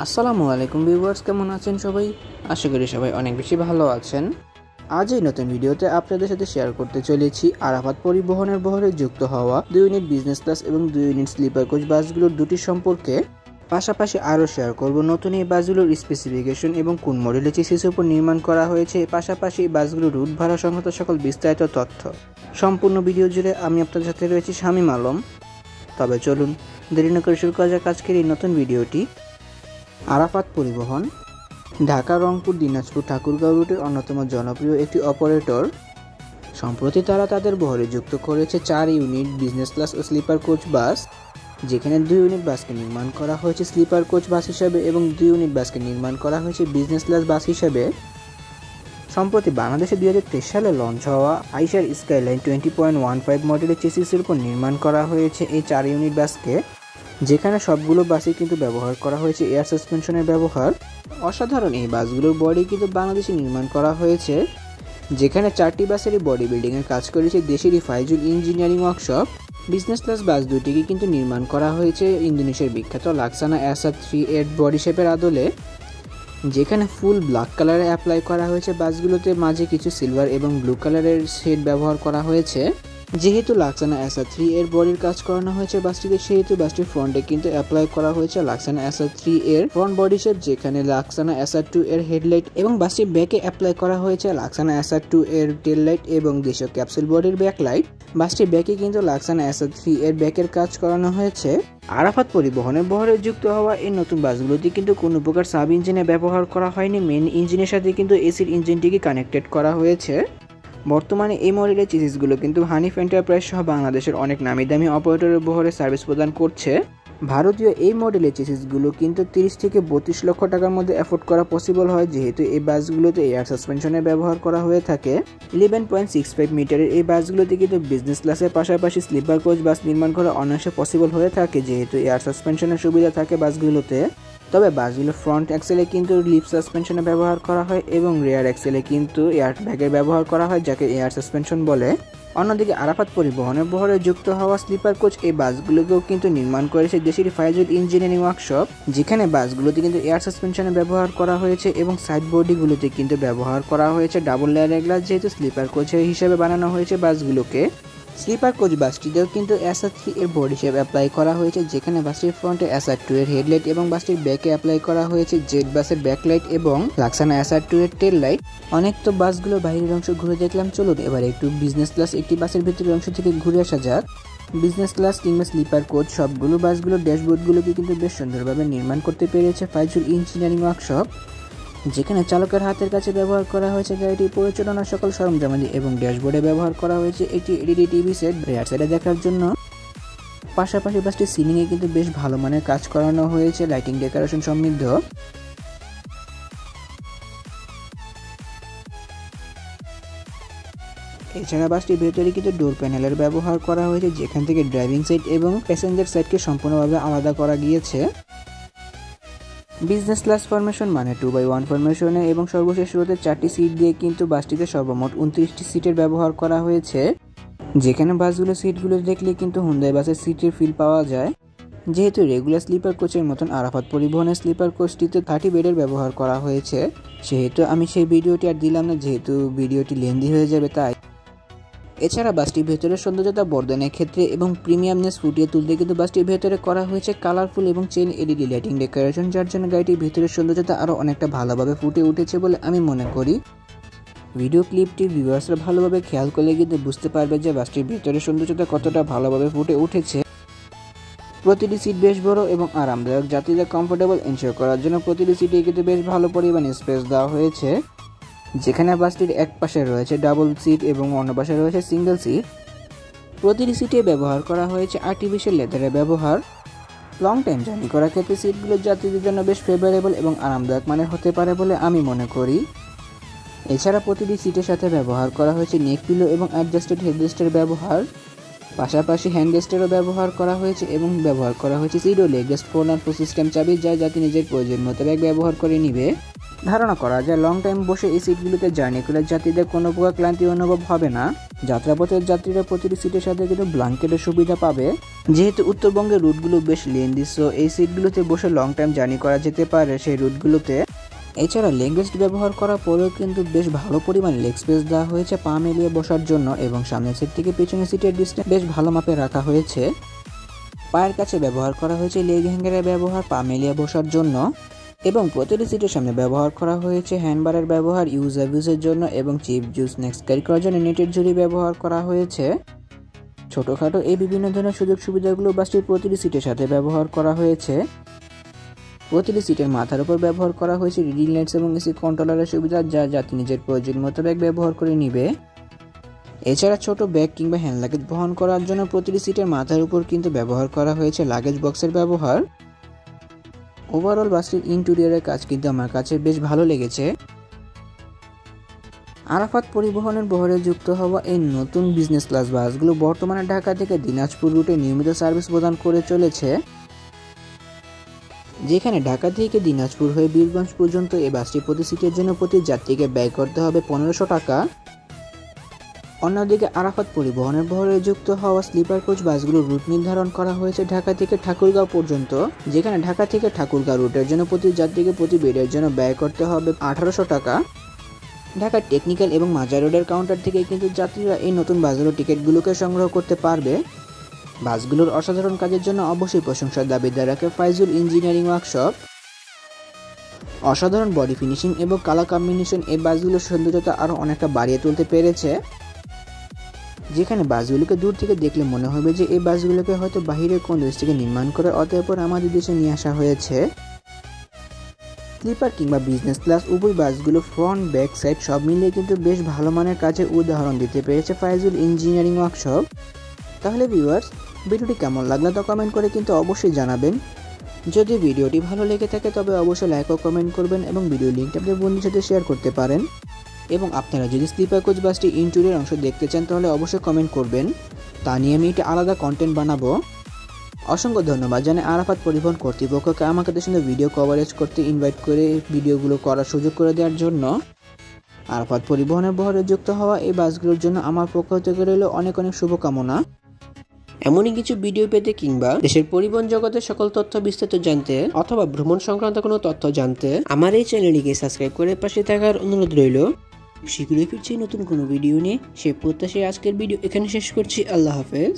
আসসালামু আলাইকুম ভিউয়ার্স, কেমন আছেন সবাই? আশা করি সবাই অনেক বেশি ভালো আছেন। আজ এই নতুন ভিডিওতে আপনাদের সাথে শেয়ার করতে চলেছি আরাফাত পরিবহনের বহরে যুক্ত হওয়া 2 ইউনিট বিজনেস ক্লাস এবং 2 ইউনিট স্লিপার কোচ বাসগুলোর দুটি সম্পর্কে। পাশাপাশি আরও শেয়ার করব নতুন এই বাসগুলোর স্পেসিফিকেশন এবং কোন মডেলের চেসিসের উপর নির্মাণ করা হয়েছে, পাশাপাশি এই বাসগুলোর রুট ভাড়া সংক্রান্ত সকল বিস্তারিত তথ্য। সম্পূর্ণ ভিডিও জুড়ে আমি আপনাদের সাথে রয়েছি শামীম আলম। তবে চলুন দেরি না করে শুরু করা যাক আজকের এই নতুন ভিডিওটি। আরাফাত পরিবহন ঢাকা, রংপুর, দিনাজপুর, ঠাকুরগাঁও রুটের অন্যতম জনপ্রিয় একটি অপারেটর। সম্প্রতি তারা তাদের বহরে যুক্ত করেছে 4 ইউনিট বিজনেস ক্লাস ও স্লিপার কোচ বাস, যেখানে 2 ইউনিট বাসকে নির্মাণ করা হয়েছে স্লিপার কোচ বাস হিসাবে এবং 2 ইউনিট বাসকে নির্মাণ করা হয়েছে বিজনেস ক্লাস বাস হিসাবে। সম্প্রতি বাংলাদেশে 2023 সালে লঞ্চ হওয়া আইশার স্কাইলাইন 20.15 মডেলের চেসিসের উপর নির্মাণ করা হয়েছে এই 4 ইউনিট বাসকে, যেখানে সবগুলো বাসে কিন্তু ব্যবহার করা হয়েছে এয়ার সাসপেনশনের ব্যবহার। অসাধারণ এই বাসগুলোর বডি কিন্তু বাংলাদেশে নির্মাণ করা হয়েছে, যেখানে 4টি বাসেরই বডি বিল্ডিংয়ের কাজ করেছে দেশেরই Faizul engineering workshop. Business class bus দুটিকে কিন্তু নির্মাণ করা হয়েছে ইন্দোনেশিয়ার বিখ্যাত লাক্সানা SR3 বডি শেপের আদলে, যেখানে ফুল ব্ল্যাক কালারে অ্যাপ্লাই করা হয়েছে। বাসগুলোতে মাঝে কিছু সিলভার এবং ব্লু কালারের শেড ব্যবহার করা হয়েছে। যেহেতু লাক্সানা SR3 বডির কাজ করানো হয়েছে বাসটিতে, সেহেতু বাসটির ফ্রন্টে কিন্তু অ্যাপ্লাই করা হয়েছে Laksana SR3 front body shape, যেখানে লাক্সানা SR2 হেডলাইট, এবং বাসটির ব্যাকে অ্যাপ্লাই করা হয়েছে লাক্সানা SR2 টেল লাইট এবং দেশীয় ক্যাপসুল বডির ব্যাকলাইট। বাসটির ব্যাকে কিন্তু লাক্সানা SR3 ব্যাকের কাজ করানো হয়েছে। আরাফাত পরিবহনের বহরে যুক্ত হওয়া এই নতুন বাসগুলোতে কিন্তু কোনো প্রকার সাব ইঞ্জিনে ব্যবহার করা হয়নি, মেন ইঞ্জিনের সাথে কিন্তু এসির ইঞ্জিনটিকে কানেক্টেড করা হয়েছে। বর্তমানে এই মডেলের চেসিসগুলো কিন্তু হানিফ এন্টারপ্রাইজ সহ বাংলাদেশের অনেক নামি দামি অপারেটরের বহরে সার্ভিস প্রদান করছে। ভারতীয় এই মডেলের চেসিসগুলো কিন্তু 30 থেকে 32 লক্ষ টাকার মধ্যে অ্যাফোর্ড করা পসিবল হয়, যেহেতু এই বাসগুলোতে এয়ার সাসপেনশনের ব্যবহার করা হয়ে থাকে। 11.65 মিটারের এই বাসগুলোতে কিন্তু বিজনেস ক্লাসের পাশাপাশি স্লিপার কোচ বাস নির্মাণ করা অনায়াসে পসিবল হয়ে থাকে, যেহেতু এয়ার সাসপেনশনের সুবিধা থাকে বাসগুলোতে। তবে বাসগুলো ফ্রন্ট অ্যাক্সেলে কিন্তু লিপ সাসপেনশনে ব্যবহার করা হয় এবং রেয়ার অ্যাক্সেলে কিন্তু এয়ার ব্যাগের ব্যবহার করা হয়, যাকে এয়ার সাসপেনশন বলে। অন্যদিকে আরাফাত পরিবহনের বহরে যুক্ত হওয়া স্লিপার কোচ এই বাসগুলোকেও কিন্তু নির্মাণ করেছে দেশের ফাইজুল ইঞ্জিনিয়ারিং ওয়ার্কশপ, যেখানে বাসগুলোতে কিন্তু এয়ার সাসপেনশনে ব্যবহার করা হয়েছে এবং সাইড বডিগুলোতে কিন্তু ব্যবহার করা হয়েছে ডাবল লেয়ারের গ্লাস, যেহেতু স্লিপার কোচের হিসেবে বানানো হয়েছে বাসগুলোকে। স্লিপার কোচ বাসটিতেও কিন্তু SR3 বডি শেপ অ্যাপ্লাই করা হয়েছে, যেখানে বাসটির ফ্রন্টে SR2 হেডলাইট এবং বাসটির ব্যাকে অ্যাপ্লাই করা হয়েছে জেড বাসের ব্যাকলাইট এবং লাক্সানা SR2 টেল লাইট। অনেক তো বাসগুলোর বাইরের অংশ ঘুরে দেখলাম, চলুন এবার একটু বিজনেস ক্লাস একটি বাসের ভিতরের অংশ থেকে ঘুরে আসা যাক। বিজনেস ক্লাস কিংবা স্লিপার কোচ সবগুলো বাসগুলোর ড্যাশবোর্ডগুলোকে কিন্তু বেশ সুন্দরভাবে নির্মাণ করতে পেরেছে ফাইজুল ইঞ্জিনিয়ারিং ওয়ার্কশপ, যেখানে চালকের হাতের কাছে ব্যবহার করা হয়েছে গাড়িটি পরিচালনার সকল সরঞ্জামাদি এবং ড্যাশবোর্ডে ব্যবহার করা হয়েছে একটি LED টিভি সেট রেয়ার সাইডে দেখার জন্য। পাশাপাশি বাসটির সিলিংয়ে কিন্তু বেশ ভালো মানের কাজ করানো হয়েছে লাইটিং ডেকোরেশন সমৃদ্ধ। এছাড়া বাসটির ভেতরে কিন্তু ডোর প্যানেলের ব্যবহার করা হয়েছে, যেখান থেকে ড্রাইভিং সাইড এবং প্যাসেঞ্জার সাইডকে সম্পূর্ণভাবে আলাদা করা গিয়েছে। বিজনেস ক্লাস ফরমেশন মানে 2x1 ফরমেশনে এবং সর্বশেষ রোতে 4টি সিট দিয়ে কিন্তু বাসটিতে সর্বমোট 29টি সিটের ব্যবহার করা হয়েছে, যেখানে বাসগুলো সিটগুলো দেখলে কিন্তু হুন্ডাই বাসের সিটের ফিল পাওয়া যায়। যেহেতু রেগুলার স্লিপার কোচের মতন আরাফাত পরিবহনের স্লিপার কোচটিতে 30 বেডের ব্যবহার করা হয়েছে, সেহেতু আমি সেই ভিডিওটি আর দিলাম না, যেহেতু ভিডিওটি লেন্দি হয়ে যাবে তাই। এছাড়া বাসটির ভেতরে সৌন্দর্যতা বর্ধনের ক্ষেত্রে এবং প্রিমিয়ামনেস ফুটিয়ে তুলতে কিন্তু বাসটির ভেতরে করা হয়েছে কালারফুল এবং চেইন LED লাইটিং ডেকোরেশন, যার জন্য গাড়িটির ভেতরের সৌন্দর্যতা আরও অনেকটা ভালোভাবে ফুটে উঠেছে বলে আমি মনে করি। ভিডিও ক্লিপটি ভিউয়ার্সরা ভালোভাবে খেয়াল করলে কিন্তু বুঝতে পারবে যে বাসটির ভেতরের সৌন্দর্যতা কতটা ভালোভাবে ফুটে উঠেছে। প্রতিটি সিট বেশ বড় এবং আরামদায়ক, যাত্রীদের কমফোর্টেবল এনশিওর করার জন্য প্রতিটি সিটে কিন্তু বেশ ভালো পরিমাণে স্পেস দেওয়া হয়েছে, যেখানে বাসটির এক পাশে রয়েছে ডাবল সিট এবং অন্য পাশে রয়েছে সিঙ্গেল সিট। প্রতিটি সিটে ব্যবহার করা হয়েছে আর্টিফিশিয়াল লেদারের ব্যবহার। লং টাইম জার্নি করার ক্ষেত্রে সিটগুলো যাত্রীদের জন্য বেশ ফেভারেবল এবং আরামদায়ক মানের হতে পারে বলে আমি মনে করি। এছাড়া প্রতিটি সিটের সাথে ব্যবহার করা হয়েছে নেক পিলো এবং অ্যাডজাস্টেড হেডরেস্টের ব্যবহার, পাশাপাশি হ্যান্ডরেস্টেরও ব্যবহার করা হয়েছে এবং ব্যবহার করা হয়েছে সিডো লেগ রেস্ট 4 সিস্টেম চাবি, যা যাত্রী নিজের প্রয়োজন মোতাবেক ব্যবহার করে নিবে। ধারণা করা যায় লং টাইম বসে এই সিটগুলোতে জার্নি করে যাত্রীদের কোনো প্রকার ক্লান্তি অনুভব হবে না। যাত্রাপথের যাত্রীরা প্রতিটি সিটের সাথে কিন্তু ব্ল্যাঙ্কেটের সুবিধা পাবে। যেহেতু উত্তরবঙ্গের রুটগুলো বেশ লেন্দি, সো এই সিটগুলোতে বসে লং টাইম জার্নি করা যেতে পারে সেই রুটগুলোতে। এছাড়া লেগ রেস্ট ব্যবহার করার পরেও কিন্তু বেশ ভালো পরিমাণ লেগ স্পেস দেওয়া হয়েছে পা মেলিয়ে বসার জন্য, এবং সামনের সিট থেকে পেছনের সিটের ডিস্টেন্স বেশ ভালো মাপে রাখা হয়েছে। পায়ের কাছে ব্যবহার করা হয়েছে লেগ হ্যাঙ্গারের ব্যবহার পা মেলিয়ে বসার জন্য, এবং প্রতিটি সিটের সামনে ব্যবহার করা হয়েছে হ্যান্ডবারের ব্যবহার ইউজ অ্যাবিউজের জন্য, এবং চিপ জুস স্ন্যাক্স ক্যারি করার জন্য নেটের ঝুড়ি ব্যবহার করা হয়েছে। ছোটোখাটো এই বিভিন্ন ধরনের সুযোগ সুবিধাগুলো বাসটির প্রতিটি সিটের সাথে ব্যবহার করা হয়েছে। প্রতিটি সিটের মাথার উপর ব্যবহার করা হয়েছে রিডিং লাইটস এবং এসি কন্ট্রোলারের সুবিধা, যা যাত্রী নিজের প্রয়োজন মোতাবেক ব্যবহার করে নিবে। এছাড়া ছোট ব্যাগ কিংবা হ্যান্ড লাগেজ বহন করার জন্য প্রতিটি সিটের মাথার উপর কিন্তু ব্যবহার করা হয়েছে লাগেজ বক্সের ব্যবহার। ওভারঅল বাসটির ইন্টেরিয়রের কাজ কিন্তু আমার কাছে বেশ ভালো লেগেছে। আরাফাত পরিবহনের বহরে যুক্ত হওয়া এই নতুন বিজনেস ক্লাস বাসগুলো বর্তমানে ঢাকা থেকে দিনাজপুর রুটে নিয়মিত সার্ভিস প্রদান করে চলেছে, যেখানে ঢাকা থেকে দিনাজপুর হয়ে বীরগঞ্জ পর্যন্ত এই বাসটি প্রতি সিটের জন্য প্রতি যাত্রীকে ব্যয় করতে হবে 1500 টাকা। অন্যদিকে আরাফাত পরিবহনের বহরে যুক্ত হওয়া স্লিপার কোচ বাসগুলোর রুট নির্ধারণ করা হয়েছে ঢাকা থেকে ঠাকুরগাঁও পর্যন্ত, যেখানে ঢাকা থেকে ঠাকুরগাঁও রুটের জন্য প্রতি যাত্রীকে প্রতি বেডের জন্য ব্যয় করতে হবে 1800 টাকা। ঢাকার টেকনিক্যাল এবং মাজার রোডের কাউন্টার থেকে কিন্তু যাত্রীরা এই নতুন বাসগুলোর টিকিটগুলোকে সংগ্রহ করতে পারবে। বাসগুলোর অসাধারণ কাজের জন্য অবশ্যই প্রশংসার দাবিদার রাখে ফাইজুল ইঞ্জিনিয়ারিং ওয়ার্কশপ। অসাধারণ বডি ফিনিশিং এবং কালার কম্বিনেশন এই বাসগুলোর সৌন্দর্যতা আরও অনেকটা বাড়িয়ে তুলতে পেরেছে, যেখানে বাসগুলোকে দূর থেকে দেখলে মনে হবে যে এই বাসগুলোকে হয়তো বাহিরের কোন দেশ থেকে নির্মাণ করে অতঃপর আমাদের দেশে নিয়ে আসা হয়েছে। স্লিপার কিংবা বিজনেস ক্লাস উভয় বাসগুলো ফ্রন্ট ব্যাক সাইড সব মিলিয়ে কিন্তু বেশ ভালো মানের কাজের উদাহরণ দিতে পেরেছে ফাইজুল ইঞ্জিনিয়ারিং ওয়ার্কশপ। তাহলে ভিউয়ার্স, ভিডিওটি কেমন লাগলো তা কমেন্ট করে কিন্তু অবশ্যই জানাবেন। যদি ভিডিওটি ভালো লেগে থাকে তবে অবশ্যই লাইক ও কমেন্ট করবেন, এবং ভিডিও লিঙ্কটা আপনাদের বন্ধুদের সাথে শেয়ার করতে পারেন। এবং আপনারা যদি স্লিপার কোচ বাসটি ইন্টেরিয়র অংশ দেখতে চান তাহলে অবশ্যই কমেন্ট করবেন, তা নিয়ে আমি একটা আলাদা কন্টেন্ট বানাবো। অসংখ্য ধন্যবাদ জানাই আরাফাত পরিবহন কর্তৃপক্ষকে আমাকে তাদের সঙ্গে ভিডিও কভারেজ করতে ইনভাইট করে ভিডিওগুলো করার সুযোগ করে দেওয়ার জন্য। আরাফাত পরিবহনের বহরে যুক্ত হওয়া এই বাসগুলোর জন্য আমার পক্ষ থেকে রইল অনেক অনেক শুভকামনা। এমনই কিছু ভিডিও পেতে কিংবা দেশের পরিবহন জগতের সকল তথ্য বিস্তারিত জানতে অথবা ভ্রমণ সংক্রান্ত কোনো তথ্য জানতে আমার এই চ্যানেলটিকে সাবস্ক্রাইব করে পাশে থাকার অনুরোধ রইল। শীঘ্রই ফিরছি নতুন কোনো ভিডিও নিয়ে, সে প্রত্যাশায় আজকের ভিডিও এখানে শেষ করছি। আল্লাহ হাফেজ।